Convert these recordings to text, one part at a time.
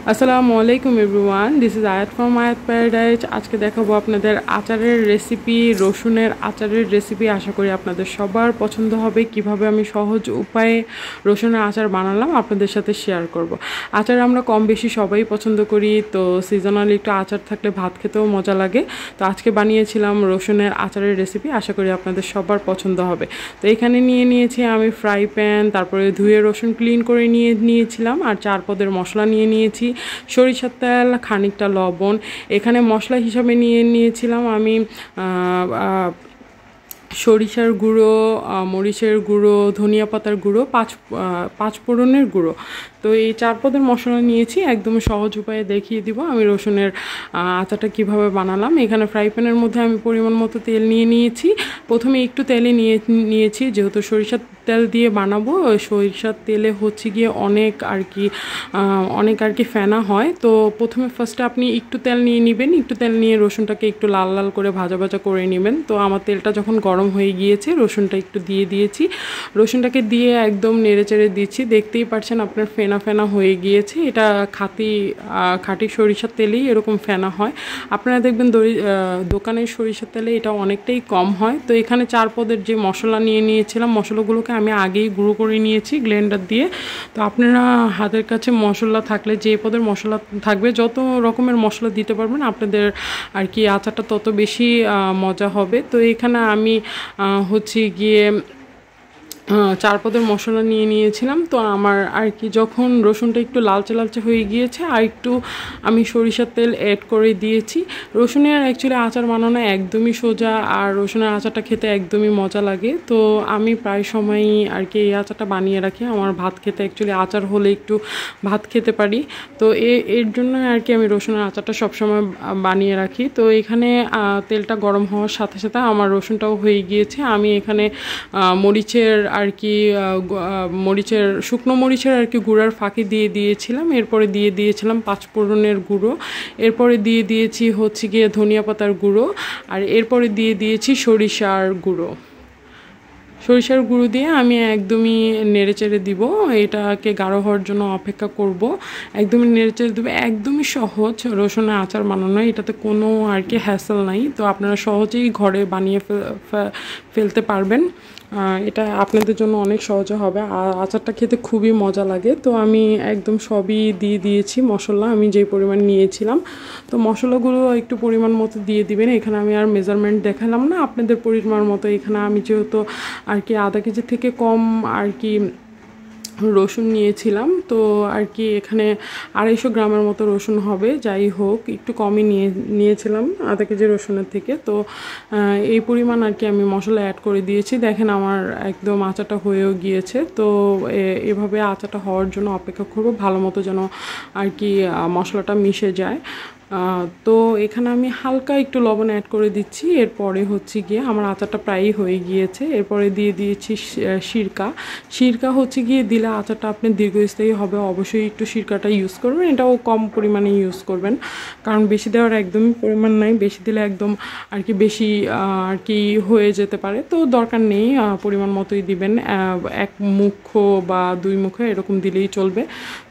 আসসালামু আলাইকুম everyone, this is আয়াত ফ্রম আয়াত প্যারাডাইজ। আজকে দেখাবো আপনাদের আচারের রেসিপি, রসুনের আচারের রেসিপি। আশা করি আপনাদের সবার পছন্দ হবে। কিভাবে আমি সহজ উপায়ে রসুনের আচার বানালাম আপনাদের সাথে শেয়ার করব। আচার আমরা কম বেশি সবাই পছন্দ করি, তো সিজনালি একটু আচার থাকলে ভাত খেতেও মজা লাগে। তো আজকে বানিয়েছিলাম রসুনের আচারের রেসিপি, আশা করি আপনাদের সবার পছন্দ হবে। তো এখানে নিয়েছি আমি ফ্রাই প্যান, তারপরে ধুয়ে রসুন ক্লিন করে নিয়েছিলাম, আর 4 পদের মশলা নিয়েছি। সরিষার তেল, খানিকটা লবণ। এখানে মশলা হিসাবে নিয়েছিলাম আমি সরিষার গুঁড়ো, মরিচের গুঁড়ো, ধনিয়া পাতার গুঁড়ো, পাঁচ ফোড়নের গুঁড়ো। তো এই 4 পদের মশলা নিয়েছি। একদম সহজ উপায়ে দেখিয়ে দিব আমি রসুনের আচারটা কিভাবে বানালাম। এখানে ফ্রাই প্যানের মধ্যে আমি পরিমাণ মতো তেল নিয়েছি। প্রথমে একটু তেলে নিয়েছি, যেহেতু সরিষার তেল দিয়ে বানাবো। সরিষার তেলে হচ্ছে গিয়ে অনেক আর কি ফেনা হয়। তো প্রথমে ফার্স্টে আপনি একটু তেল নিয়ে নেবেন। একটু তেল নিয়ে রসুনটাকে একটু লাল লাল করে ভাজা করে নেবেন। তো আমার তেলটা যখন গরম হয়ে গিয়েছে, রসুনটা একটু দিয়েছি। রসুনটাকে দিয়ে একদম নেড়েচেড়ে দিচ্ছি। দেখতেই পাচ্ছেন আপনার ফেনা হয়ে গিয়েছে। এটা খাঁটি সরিষার তেলেই এরকম ফেনা হয়। আপনারা দেখবেন দোকানের সরিষার তেলে এটা অনেকটাই কম হয়। তো এখানে 4 পদের যে মশলা নিয়েছিলাম, মশলাগুলোকে আমি আগেই গুঁড়ো করে নিয়েছি ব্লেন্ডার দিয়ে। তো আপনারা হাতের কাছে মশলা থাকলে, যে পদের মশলা থাকবে, যত রকমের মশলা দিতে পারবেন আপনাদের আর কি আচারটা তত বেশি মজা হবে। তো এখানে আমি হচ্ছে গিয়ে 4 পদের মশলা নিয়েছিলাম। তো আমার আর কি যখন রসুনটা একটু লালচে হয়ে গিয়েছে, আর একটু আমি সরিষার তেল অ্যাড করে দিয়েছি। রসুনের অ্যাকচুয়ালি আচার বানানো একদমই সোজা, আর রসুনের আচারটা খেতে একদমই মজা লাগে। তো আমি প্রায় সময়ই আর কি এই আচারটা বানিয়ে রাখি। আমার ভাত খেতে অ্যাকচুয়ালি আচার হলে একটু ভাত খেতে পারি। তো এর জন্য আর কি আমি রসুনের আচারটা সবসময় বানিয়ে রাখি। তো এখানে তেলটা গরম হওয়ার সাথে সাথে আমার রসুনটাও হয়ে গিয়েছে। আমি এখানে মরিচের আর কি শুকনো মরিচের আর কি গুঁড়ার ফাঁকি দিয়েছিলাম। এরপরে দিয়েছিলাম 5 ফোড়নের গুঁড়ো। এরপরে দিয়েছি হচ্ছে গিয়ে ধনিয়া পাতার গুঁড়ো। আর এরপরে দিয়েছি সরিষার গুঁড়ো দিয়ে আমি একদমই নেড়েচেড়ে দিব। এটাকে গাঢ় হওয়ার জন্য অপেক্ষা করব। একদমই নেড়েচেড়ে দেবো। একদমই সহজ রসুনের আচার বানানো, এটাতে কোনো আর কি হ্যাসেল নাই। তো আপনারা সহজেই ঘরে বানিয়ে ফেলতে পারবেন। এটা আপনাদের জন্য অনেক সহজে হবে। আর আচারটা খেতে খুবই মজা লাগে। তো আমি একদম সবই দিয়েছি মশলা আমি যেই পরিমাণ নিয়েছিলাম। তো মশলাগুলো একটু পরিমাণ মতো দিয়ে দিবেন। এখানে আমি আর মেজারমেন্ট দেখালাম না, আপনাদের পরিমাণ মতো। এখানে আমি যেহেতু আর কি আধা কেজি থেকে কম আর কি রসুন নিয়েছিলাম, তো আর কি এখানে 250 গ্রামের মতো রসুন হবে। যাই হোক, একটু কমই নিয়েছিলাম আধা কেজি রসুনের থেকে। তো এই পরিমাণ আর কি আমি মশলা অ্যাড করে দিয়েছি। দেখেন আমার একদম আচারটা হয়েও গিয়েছে। তো এভাবে আচারটা হওয়ার জন্য অপেক্ষা করব, ভালো মতো যেন আর কি মশলাটা মিশে যায়। তো এখানে আমি হালকা একটু লবণ অ্যাড করে দিচ্ছি। এরপরে হচ্ছে গিয়ে আমার আচারটা প্রায়ই হয়ে গিয়েছে। এরপরে দিয়েছি সিরকা হচ্ছে গিয়ে দিলে আচারটা আপনি দীর্ঘস্থায়ী হবে। অবশ্যই একটু সিরকাটা ইউজ করবেন, এটাও কম পরিমাণে ইউজ করবেন, কারণ বেশি দেওয়ার একদমই পরিমাণ নাই। বেশি দিলে একদম আর কি বেশি আর কি হয়ে যেতে পারে। তো দরকার নেই, পরিমাণ মতোই দিবেন। 1 মুঠো বা 2 মুঠো এরকম দিলেই চলবে।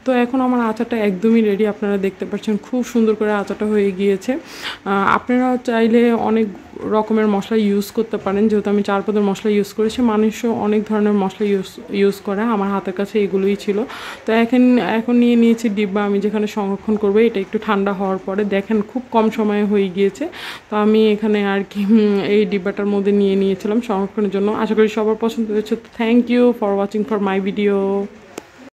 তো এখন আমার আচারটা একদমই রেডি। আপনারা দেখতে পাচ্ছেন খুব সুন্দর করে আচারটা হয়ে গিয়েছে। আপনারা চাইলে অনেক রকমের মশলা ইউজ করতে পারেন। যেহেতু আমি 4 পদের মশলা ইউজ করেছি, মানুষও অনেক ধরনের মশলা ইউজ করে। আমার হাতের কাছে এগুলোই ছিল। তো এখন নিয়েছি ডিব্বা, আমি যেখানে সংরক্ষণ করবো। এটা একটু ঠান্ডা হওয়ার পরে দেখেন খুব কম সময়ে হয়ে গিয়েছে। তো আমি এখানে আর কি এই ডিব্বাটার মধ্যে নিয়েছিলাম সংরক্ষণের জন্য। আশা করি সবার পছন্দ হয়েছে। Thank you for watching for my video.